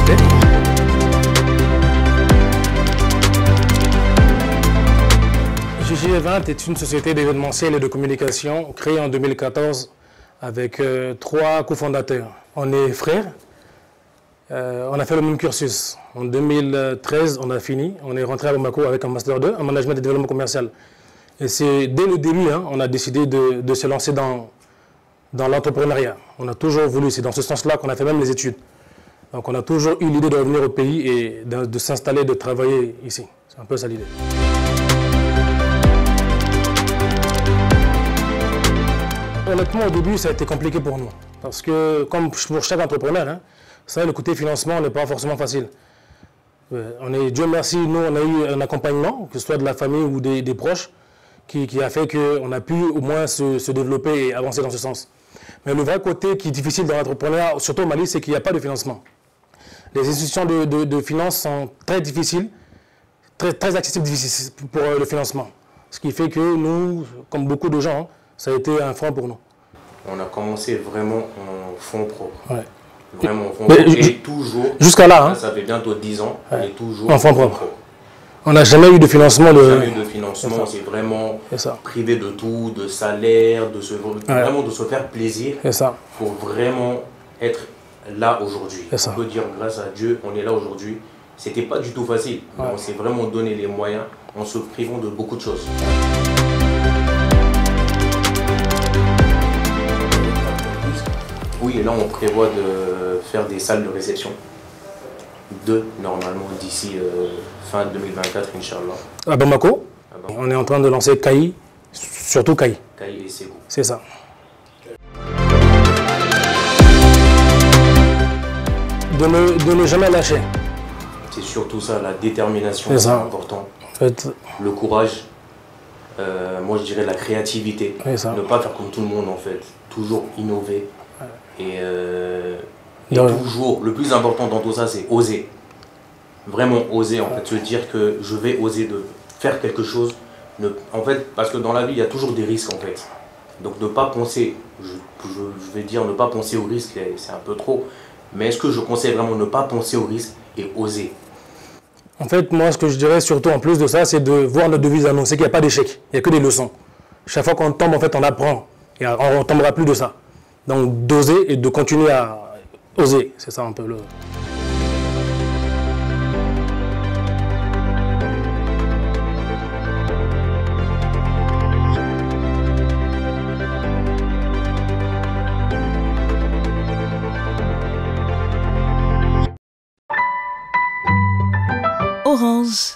société. JJ20 est une société d'événementiel et de communication créée en 2014 avec 3 cofondateurs. On est frères, on a fait le même cursus. En 2013, on a fini, on est rentré à Bamako avec un Master 2 en management et développement commercial. Et c'est dès le début, on a décidé de se lancer dans l'entrepreneuriat. On a toujours voulu, c'est dans ce sens-là qu'on a fait même les études. Donc on a toujours eu l'idée de revenir au pays et de s'installer, de travailler ici. C'est un peu ça l'idée. Honnêtement, au début, ça a été compliqué pour nous. Parce que, comme pour chaque entrepreneur, ça, le côté financement n'est pas forcément facile. Dieu merci, nous, on a eu un accompagnement, que ce soit de la famille ou des proches, qui a fait qu'on a pu au moins se développer et avancer dans ce sens. Mais le vrai côté qui est difficile dans l'entrepreneuriat, surtout au Mali, c'est qu'il n'y a pas de financement. Les institutions de finance sont très difficiles, très accessibles pour le financement. Ce qui fait que nous, comme beaucoup de gens, ça a été un frein pour nous. On a commencé vraiment en fonds propres. Ouais. Vraiment en fonds propres. Et toujours, jusqu'à là, ça fait bientôt 10 ans, on est toujours en fonds propres. On n'a jamais eu de financement. Jamais eu de financement, c'est vraiment privé de tout, de salaire, vraiment de se faire plaisir pour vraiment être là aujourd'hui. On peut dire grâce à Dieu, on est là aujourd'hui. C'était pas du tout facile. On s'est vraiment donné les moyens en se privant de beaucoup de choses. Oui, et là on prévoit de faire des salles de réception. 2 normalement d'ici fin 2024, Inch'Allah. À Bamako, on est en train de lancer Kayi, surtout Kayi. Kayi et Ségou. C'est ça. De ne jamais lâcher. C'est surtout ça, la détermination, c'est important. En fait, le courage, moi je dirais la créativité. Ne pas faire comme tout le monde en fait. Toujours innover. Et toujours, le plus important dans tout ça, c'est oser. Vraiment oser, en fait, se dire que je vais oser de faire quelque chose. En fait, parce que dans la vie, il y a toujours des risques, en fait. Donc ne pas penser, je vais dire ne pas penser au risque, c'est un peu trop. Mais est-ce que je conseille vraiment ne pas penser au risque et oser? En fait, moi, ce que je dirais surtout en plus de ça, c'est de voir notre devise annoncer qu'il n'y a pas d'échec, il n'y a que des leçons. Chaque fois qu'on tombe, en fait, on apprend. Et on ne tombera plus de ça. Donc d'oser et de continuer à oser, c'est ça un peu le... Orange.